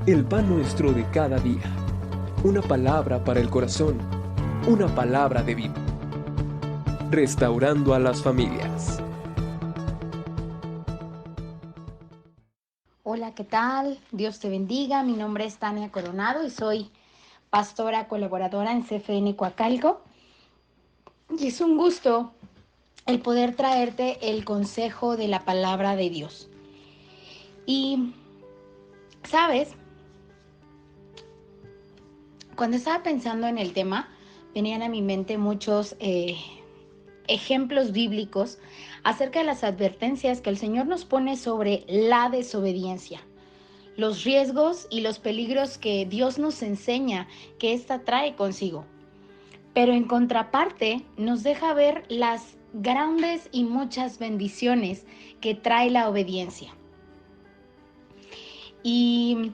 El pan nuestro de cada día. Una palabra para el corazón. Una palabra de vida. Restaurando a las familias. Hola, ¿qué tal? Dios te bendiga. Mi nombre es Tania Coronado y soy pastora colaboradora en CFN Coacalco. Y es un gusto el poder traerte el consejo de la palabra de Dios. Y, ¿sabes? Cuando estaba pensando en el tema, venían a mi mente muchos ejemplos bíblicos acerca de las advertencias que el Señor nos pone sobre la desobediencia, los riesgos y los peligros que Dios nos enseña que ésta trae consigo. Pero en contraparte nos deja ver las grandes y muchas bendiciones que trae la obediencia. Y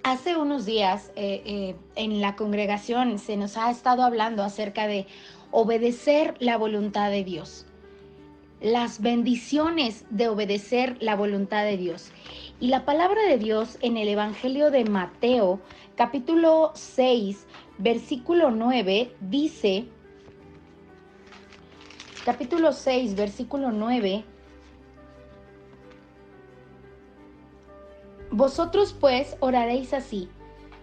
hace unos días en la congregación se nos ha estado hablando acerca de obedecer la voluntad de Dios, las bendiciones de obedecer la voluntad de Dios. Y la palabra de Dios en el Evangelio de Mateo, capítulo 6, versículo 9, dice, capítulo 6, versículo 9, vosotros pues oraréis así: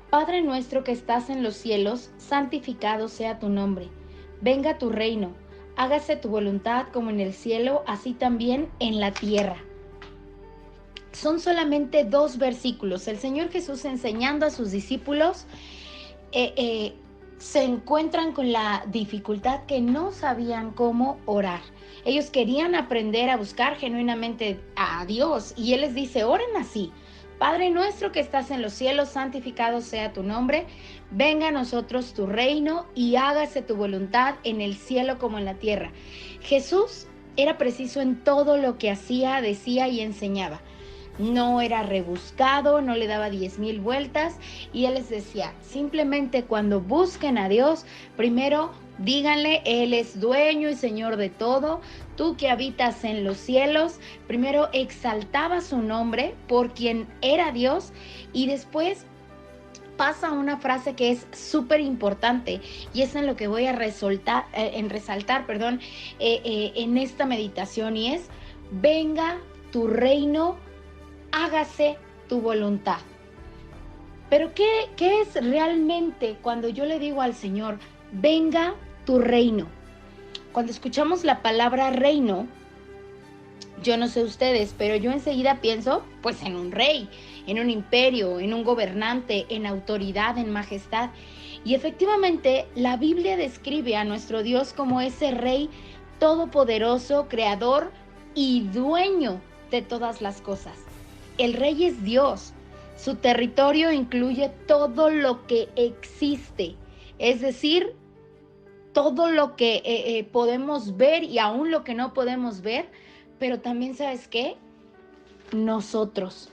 Padre nuestro que estás en los cielos, santificado sea tu nombre. Venga tu reino, hágase tu voluntad como en el cielo, así también en la tierra. Son solamente 2 versículos. El Señor Jesús enseñando a sus discípulos se encuentran con la dificultad que no sabían cómo orar. Ellos querían aprender a buscar genuinamente a Dios y Él les dice, oren así: Padre nuestro que estás en los cielos, santificado sea tu nombre, venga a nosotros tu reino y hágase tu voluntad en el cielo como en la tierra. Jesús era preciso en todo lo que hacía, decía y enseñaba. No era rebuscado, no le daba 10,000 vueltas y Él les decía, simplemente cuando busquen a Dios, primero díganle, Él es dueño y Señor de todo. Tú que habitas en los cielos, primero exaltaba su nombre por quien era Dios y después pasa una frase que es súper importante y es en lo que voy a resaltar en esta meditación, y es: venga tu reino, hágase tu voluntad. Pero ¿qué es realmente cuando yo le digo al Señor, venga tu reino? Cuando escuchamos la palabra reino, yo no sé ustedes, pero yo enseguida pienso pues en un rey, en un imperio, en un gobernante, en autoridad, en majestad. Y efectivamente la Biblia describe a nuestro Dios como ese rey todopoderoso, creador y dueño de todas las cosas. El rey es Dios. Su territorio incluye todo lo que existe, es decir, todo lo que podemos ver y aún lo que no podemos ver, pero también, ¿sabes qué? Nosotros,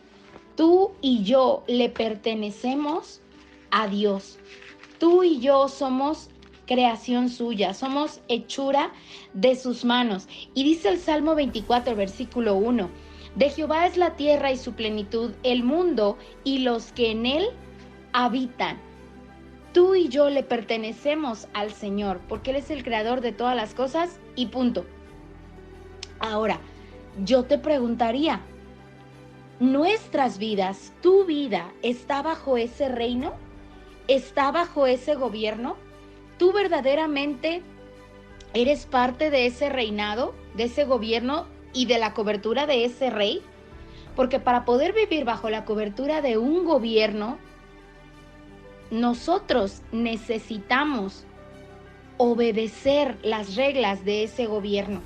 tú y yo le pertenecemos a Dios. Tú y yo somos creación suya, somos hechura de sus manos. Y dice el Salmo 24, versículo 1, de Jehová es la tierra y su plenitud, el mundo y los que en él habitan. Tú y yo le pertenecemos al Señor, porque Él es el creador de todas las cosas y punto. Ahora, yo te preguntaría, ¿nuestras vidas, tu vida, está bajo ese reino? ¿Está bajo ese gobierno? ¿Tú verdaderamente eres parte de ese reinado, de ese gobierno y de la cobertura de ese rey? Porque para poder vivir bajo la cobertura de un gobierno, nosotros necesitamos obedecer las reglas de ese gobierno,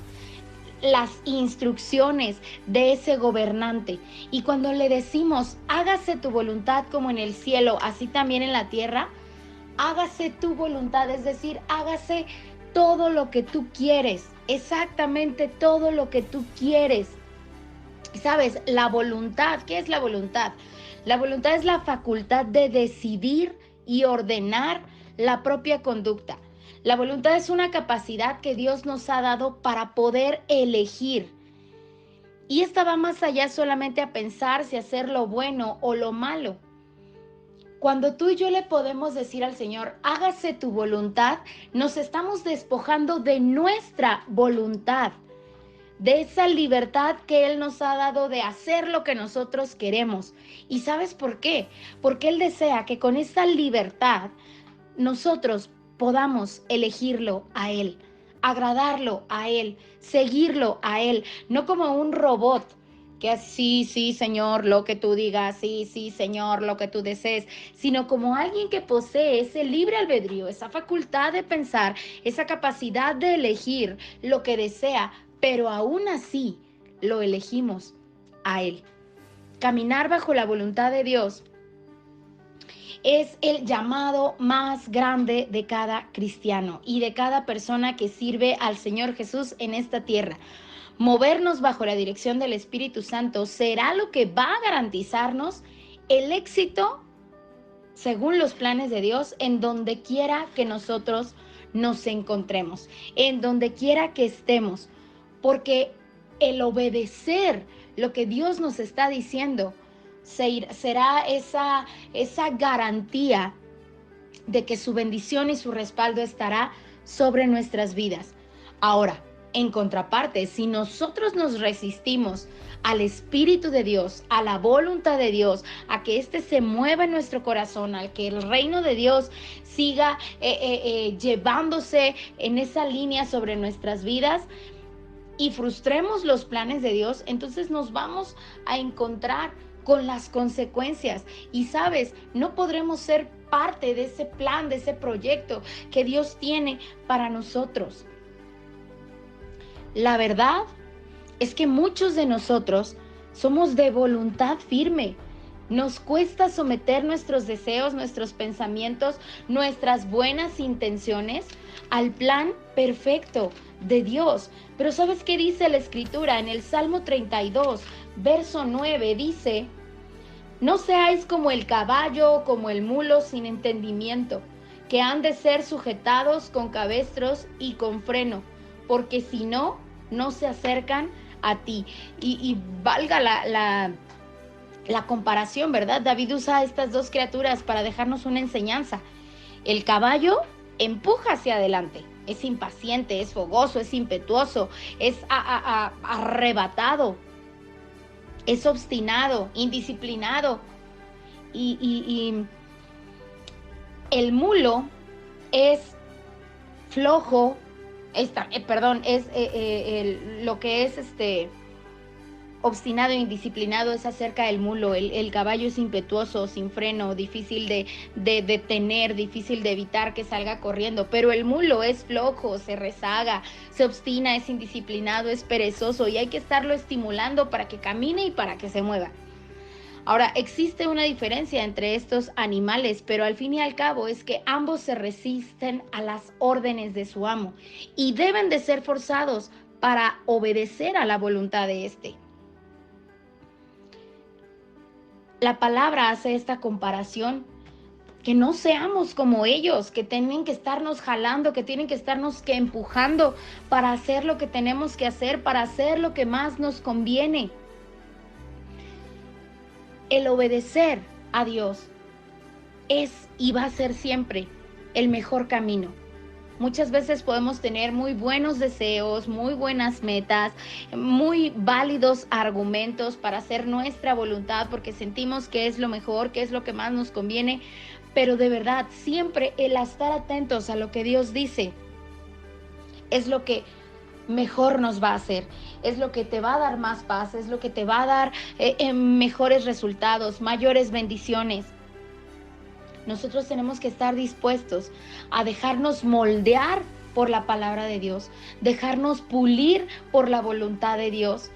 las instrucciones de ese gobernante. Y cuando le decimos, hágase tu voluntad como en el cielo, así también en la tierra, hágase tu voluntad, es decir, hágase todo lo que tú quieres, exactamente todo lo que tú quieres. ¿Sabes? La voluntad, ¿qué es la voluntad? La voluntad es la facultad de decidir y ordenar la propia conducta. La voluntad es una capacidad que Dios nos ha dado para poder elegir. Y esta va más allá solamente a pensar si hacer lo bueno o lo malo. Cuando tú y yo le podemos decir al Señor, hágase tu voluntad, nos estamos despojando de nuestra voluntad, de esa libertad que Él nos ha dado de hacer lo que nosotros queremos. ¿Y sabes por qué? Porque Él desea que con esa libertad nosotros podamos elegirlo a Él, agradarlo a Él, seguirlo a Él, no como un robot que así, sí, Señor, lo que tú digas, sí, sí, Señor, lo que tú desees, sino como alguien que posee ese libre albedrío, esa facultad de pensar, esa capacidad de elegir lo que desea, pero aún así lo elegimos a Él. Caminar bajo la voluntad de Dios es el llamado más grande de cada cristiano y de cada persona que sirve al Señor Jesús en esta tierra. Movernos bajo la dirección del Espíritu Santo será lo que va a garantizarnos el éxito según los planes de Dios en donde quiera que nosotros nos encontremos, en donde quiera que estemos, porque el obedecer lo que Dios nos está diciendo será esa garantía de que su bendición y su respaldo estará sobre nuestras vidas. Ahora, en contraparte, si nosotros nos resistimos al Espíritu de Dios, a la voluntad de Dios, a que éste se mueva en nuestro corazón, al que el reino de Dios siga llevándose en esa línea sobre nuestras vidas, y frustremos los planes de Dios, entonces nos vamos a encontrar con las consecuencias. Y sabes, no podremos ser parte de ese plan, de ese proyecto que Dios tiene para nosotros. La verdad es que muchos de nosotros somos de voluntad firme. Nos cuesta someter nuestros deseos, nuestros pensamientos, nuestras buenas intenciones al plan perfecto de Dios. Pero ¿sabes qué dice la Escritura? En el Salmo 32, verso 9, dice: no seáis como el caballo o como el mulo sin entendimiento, que han de ser sujetados con cabestros y con freno, porque si no, no se acercan a ti. Y valga la comparación, ¿verdad? David usa a estas dos criaturas para dejarnos una enseñanza. El caballo empuja hacia adelante, es impaciente, es fogoso, es impetuoso, es arrebatado, es obstinado, indisciplinado. Y el mulo es flojo, lo que es obstinado e indisciplinado es acerca del mulo. El caballo es impetuoso, sin freno, difícil de detener, difícil de evitar que salga corriendo. Pero el mulo es flojo, se rezaga, se obstina, es indisciplinado, es perezoso y hay que estarlo estimulando para que camine y para que se mueva. Ahora, existe una diferencia entre estos animales, pero al fin y al cabo es que ambos se resisten a las órdenes de su amo y deben de ser forzados para obedecer a la voluntad de éste. La palabra hace esta comparación, que no seamos como ellos, que tienen que estarnos jalando, que tienen que estarnos empujando para hacer lo que tenemos que hacer, para hacer lo que más nos conviene. El obedecer a Dios es y va a ser siempre el mejor camino. Muchas veces podemos tener muy buenos deseos, muy buenas metas, muy válidos argumentos para hacer nuestra voluntad porque sentimos que es lo mejor, que es lo que más nos conviene, pero de verdad siempre el estar atentos a lo que Dios dice es lo que mejor nos va a hacer, es lo que te va a dar más paz, es lo que te va a dar mejores resultados, mayores bendiciones. Nosotros tenemos que estar dispuestos a dejarnos moldear por la palabra de Dios, dejarnos pulir por la voluntad de Dios,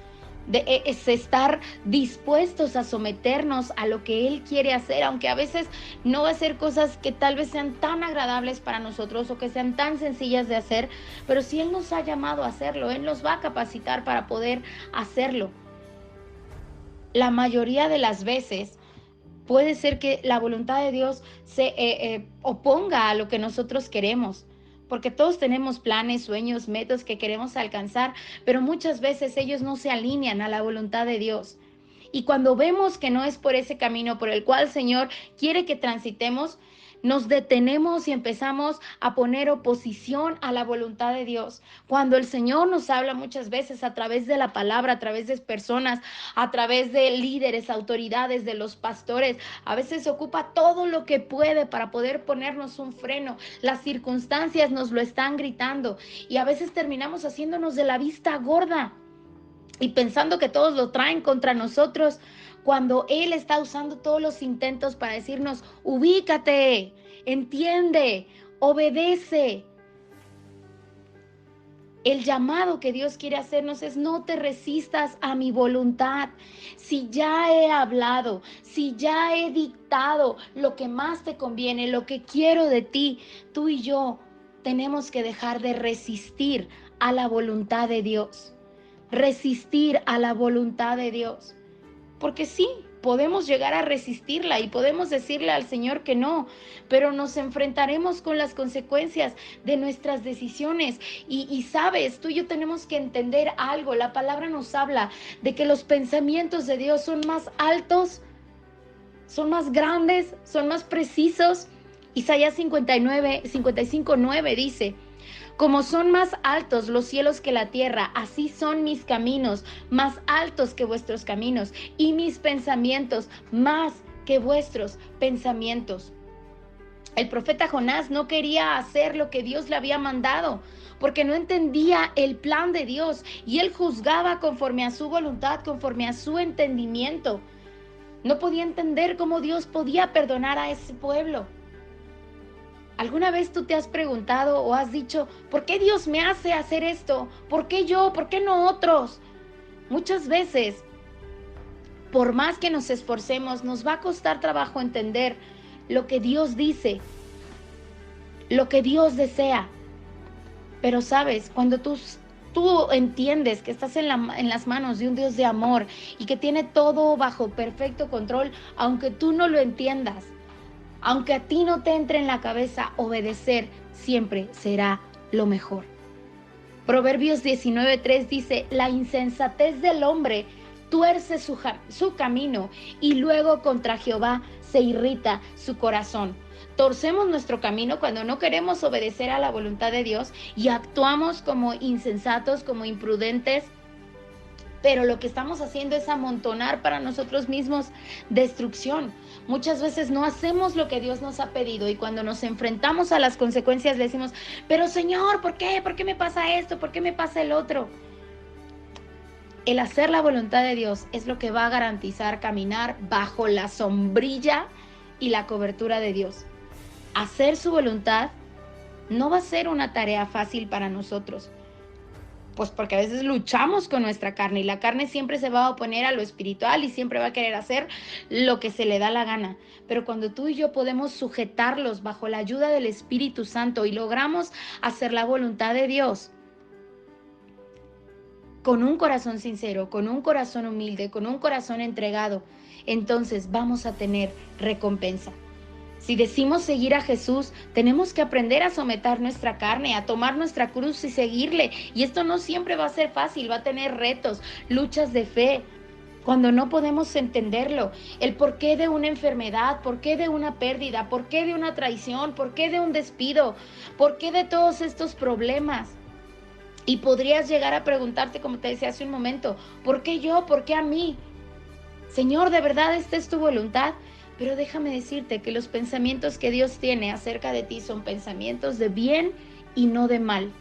es estar dispuestos a someternos a lo que Él quiere hacer, aunque a veces no va a ser cosas que tal vez sean tan agradables para nosotros o que sean tan sencillas de hacer, pero si Él nos ha llamado a hacerlo, Él nos va a capacitar para poder hacerlo. La mayoría de las veces puede ser que la voluntad de Dios se oponga a lo que nosotros queremos, porque todos tenemos planes, sueños, metas que queremos alcanzar, pero muchas veces ellos no se alinean a la voluntad de Dios. Y cuando vemos que no es por ese camino por el cual el Señor quiere que transitemos, nos detenemos y empezamos a poner oposición a la voluntad de Dios. Cuando el Señor nos habla muchas veces a través de la palabra, a través de personas, a través de líderes, autoridades, de los pastores, a veces ocupa todo lo que puede para poder ponernos un freno. Las circunstancias nos lo están gritando y a veces terminamos haciéndonos de la vista gorda y pensando que todos lo traen contra nosotros, cuando Él está usando todos los intentos para decirnos, ubícate, entiende, obedece. El llamado que Dios quiere hacernos es: no te resistas a mi voluntad. Si ya he hablado, si ya he dictado lo que más te conviene, lo que quiero de ti, tú y yo tenemos que dejar de resistir a la voluntad de Dios. Resistir a la voluntad de Dios. Porque sí, podemos llegar a resistirla y podemos decirle al Señor que no, pero nos enfrentaremos con las consecuencias de nuestras decisiones. Y sabes, tú y yo tenemos que entender algo. La palabra nos habla de que los pensamientos de Dios son más altos, son más grandes, son más precisos. Isaías 55:9 dice: como son más altos los cielos que la tierra, así son mis caminos, más altos que vuestros caminos, y mis pensamientos más que vuestros pensamientos. El profeta Jonás no quería hacer lo que Dios le había mandado, porque no entendía el plan de Dios, y él juzgaba conforme a su voluntad, conforme a su entendimiento. No podía entender cómo Dios podía perdonar a ese pueblo. ¿Alguna vez tú te has preguntado o has dicho: ¿por qué Dios me hace hacer esto? ¿Por qué yo? ¿Por qué no otros? Muchas veces, por más que nos esforcemos, nos va a costar trabajo entender lo que Dios dice, lo que Dios desea. Pero sabes, cuando tú entiendes que estás en las manos de un Dios de amor y que tiene todo bajo perfecto control, aunque tú no lo entiendas, aunque a ti no te entre en la cabeza, obedecer siempre será lo mejor. Proverbios 19:3 dice: la insensatez del hombre tuerce su camino, y luego contra Jehová se irrita su corazón. Torcemos nuestro camino cuando no queremos obedecer a la voluntad de Dios y actuamos como insensatos, como imprudentes. Pero lo que estamos haciendo es amontonar para nosotros mismos destrucción. Muchas veces no hacemos lo que Dios nos ha pedido, y cuando nos enfrentamos a las consecuencias le decimos: pero Señor, ¿por qué? ¿Por qué me pasa esto? ¿Por qué me pasa el otro? El hacer la voluntad de Dios es lo que va a garantizar caminar bajo la sombrilla y la cobertura de Dios. Hacer su voluntad no va a ser una tarea fácil para nosotros. Pues porque a veces luchamos con nuestra carne, y la carne siempre se va a oponer a lo espiritual y siempre va a querer hacer lo que se le da la gana. Pero cuando tú y yo podemos sujetarlos bajo la ayuda del Espíritu Santo y logramos hacer la voluntad de Dios con un corazón sincero, con un corazón humilde, con un corazón entregado, entonces vamos a tener recompensa. Si decimos seguir a Jesús, tenemos que aprender a someter nuestra carne, a tomar nuestra cruz y seguirle. Y esto no siempre va a ser fácil, va a tener retos, luchas de fe. Cuando no podemos entenderlo, el porqué de una enfermedad, porqué de una pérdida, porqué de una traición, porqué de un despido, porqué de todos estos problemas. Y podrías llegar a preguntarte, como te decía hace un momento: ¿por qué yo? ¿Por qué a mí? Señor, ¿de verdad esta es tu voluntad? Pero déjame decirte que los pensamientos que Dios tiene acerca de ti son pensamientos de bien y no de mal.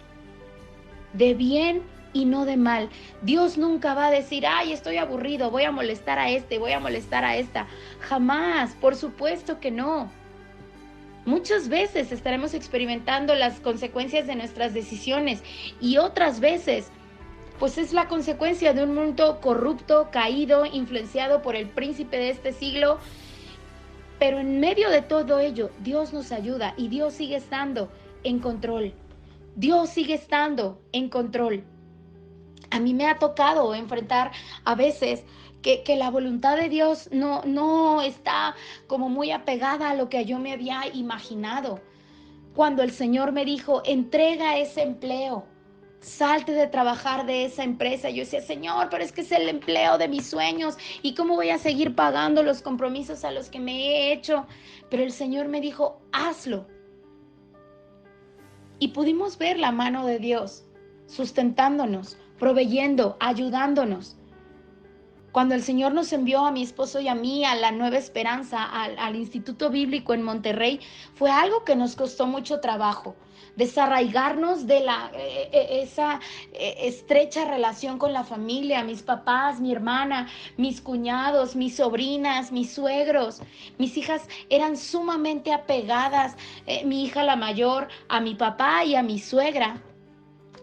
De bien y no de mal. Dios nunca va a decir: ay, estoy aburrido, voy a molestar a este, voy a molestar a esta. Jamás, por supuesto que no. Muchas veces estaremos experimentando las consecuencias de nuestras decisiones, y otras veces pues es la consecuencia de un mundo corrupto, caído, influenciado por el príncipe de este siglo. Pero en medio de todo ello, Dios nos ayuda y Dios sigue estando en control. Dios sigue estando en control. A mí me ha tocado enfrentar a veces que la voluntad de Dios no está como muy apegada a lo que yo me había imaginado. Cuando el Señor me dijo: entrega ese empleo, salte de trabajar de esa empresa. Yo decía, Señor, pero es que es el empleo de mis sueños y cómo voy a seguir pagando los compromisos a los que me he hecho. Pero el Señor me dijo, hazlo. Y pudimos ver la mano de Dios sustentándonos, proveyendo, ayudándonos. Cuando el Señor nos envió a mi esposo y a mí a la Nueva Esperanza, al Instituto Bíblico en Monterrey, fue algo que nos costó mucho trabajo, desarraigarnos de esa estrecha relación con la familia, mis papás, mi hermana, mis cuñados, mis sobrinas, mis suegros. Mis hijas eran sumamente apegadas, mi hija la mayor a mi papá y a mi suegra.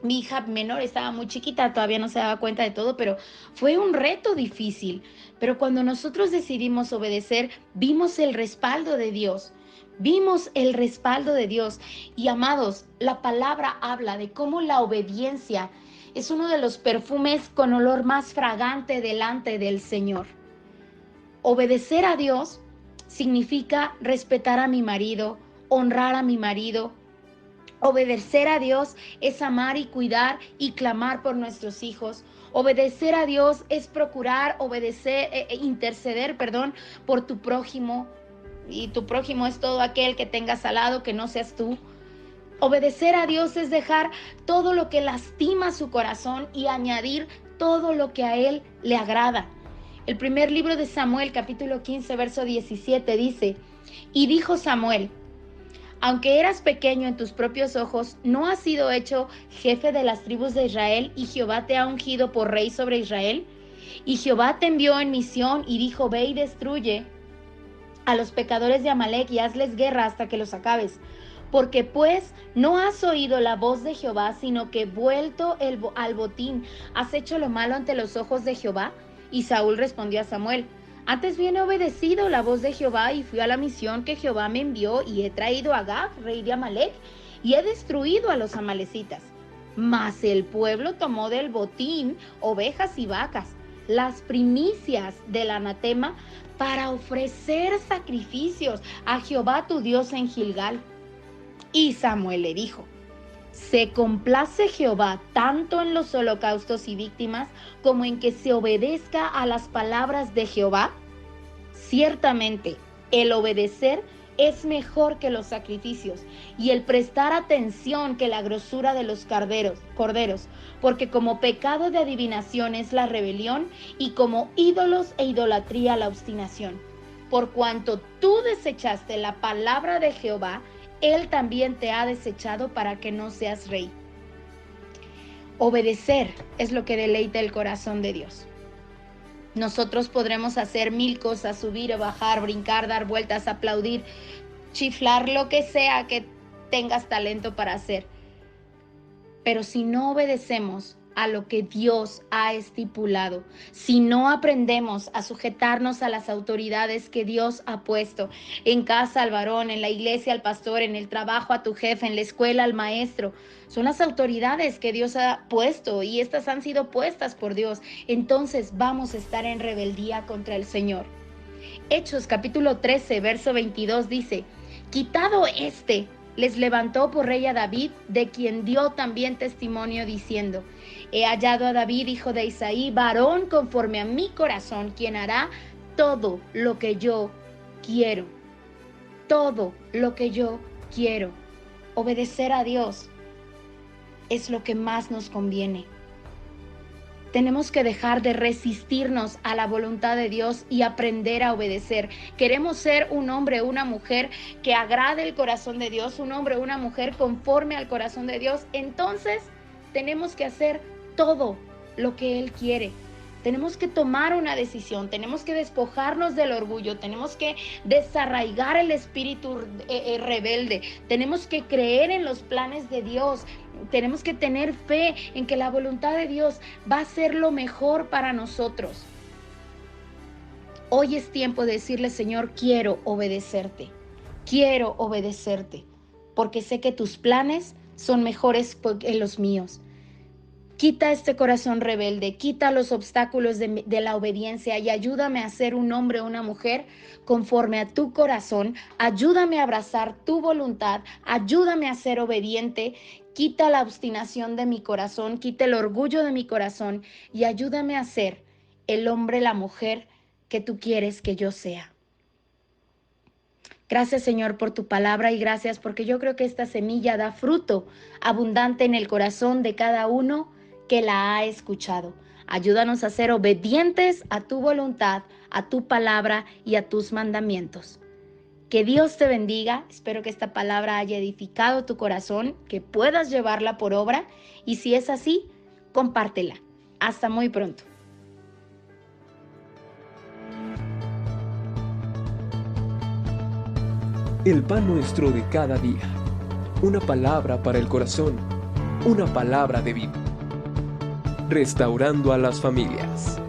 Mi hija menor estaba muy chiquita, todavía no se daba cuenta de todo, pero fue un reto difícil. Pero cuando nosotros decidimos obedecer, vimos el respaldo de Dios. Vimos el respaldo de Dios. Y amados, la palabra habla de cómo la obediencia es uno de los perfumes con olor más fragante delante del Señor. Obedecer a Dios significa respetar a mi marido, honrar a mi marido. Obedecer a Dios es amar y cuidar y clamar por nuestros hijos. Obedecer a Dios es procurar, interceder, por tu prójimo. Y tu prójimo es todo aquel que tengas al lado, que no seas tú. Obedecer a Dios es dejar todo lo que lastima su corazón y añadir todo lo que a Él le agrada. El primer libro de Samuel, capítulo 15, verso 17, dice, y dijo Samuel, aunque eras pequeño en tus propios ojos, ¿no has sido hecho jefe de las tribus de Israel y Jehová te ha ungido por rey sobre Israel? Y Jehová te envió en misión y dijo, ve y destruye a los pecadores de Amalec y hazles guerra hasta que los acabes. Porque pues no has oído la voz de Jehová, sino que vuelto al botín, has hecho lo malo ante los ojos de Jehová. Y Saúl respondió a Samuel, antes bien he obedecido la voz de Jehová y fui a la misión que Jehová me envió y he traído a Agag, rey de Amalec, y he destruido a los amalecitas. Mas el pueblo tomó del botín ovejas y vacas, las primicias del anatema, para ofrecer sacrificios a Jehová tu Dios en Gilgal. Y Samuel le dijo, ¿se complace Jehová tanto en los holocaustos y víctimas como en que se obedezca a las palabras de Jehová? Ciertamente, el obedecer es mejor que los sacrificios y el prestar atención que la grosura de los corderos, porque como pecado de adivinación es la rebelión y como ídolos e idolatría la obstinación. Por cuanto tú desechaste la palabra de Jehová, Él también te ha desechado para que no seas rey. Obedecer es lo que deleita el corazón de Dios. Nosotros podremos hacer mil cosas, subir, bajar, brincar, dar vueltas, aplaudir, chiflar, lo que sea que tengas talento para hacer. Pero si no obedecemos a lo que Dios ha estipulado, si no aprendemos a sujetarnos a las autoridades que Dios ha puesto, en casa al varón, en la iglesia al pastor, en el trabajo a tu jefe, en la escuela al maestro, son las autoridades que Dios ha puesto y estas han sido puestas por Dios, entonces vamos a estar en rebeldía contra el Señor. Hechos capítulo 13, verso 22 dice, quitado les levantó por rey a David, de quien dio también testimonio diciendo, he hallado a David, hijo de Isaí, varón conforme a mi corazón, quien hará todo lo que yo quiero. Todo lo que yo quiero. Obedecer a Dios es lo que más nos conviene. Tenemos que dejar de resistirnos a la voluntad de Dios y aprender a obedecer. Queremos ser un hombre o una mujer que agrade el corazón de Dios, un hombre o una mujer conforme al corazón de Dios. Entonces, tenemos que hacer todo lo que Él quiere. Tenemos que tomar una decisión, tenemos que despojarnos del orgullo, tenemos que desarraigar el espíritu rebelde, tenemos que creer en los planes de Dios, tenemos que tener fe en que la voluntad de Dios va a ser lo mejor para nosotros. Hoy es tiempo de decirle, Señor, quiero obedecerte, porque sé que tus planes son mejores que los míos. Quita este corazón rebelde, quita los obstáculos de la obediencia y ayúdame a ser un hombre o una mujer conforme a tu corazón. Ayúdame a abrazar tu voluntad, ayúdame a ser obediente. Quita la obstinación de mi corazón, quita el orgullo de mi corazón y ayúdame a ser el hombre, la mujer que tú quieres que yo sea. Gracias, Señor, por tu palabra y gracias porque yo creo que esta semilla da fruto abundante en el corazón de cada uno que la ha escuchado. Ayúdanos a ser obedientes a tu voluntad, a tu palabra y a tus mandamientos. Que Dios te bendiga. Espero que esta palabra haya edificado tu corazón, que puedas llevarla por obra y si es así, compártela. Hasta muy pronto. El pan nuestro de cada día. Una palabra para el corazón. Una palabra de vida. Restaurando a las familias.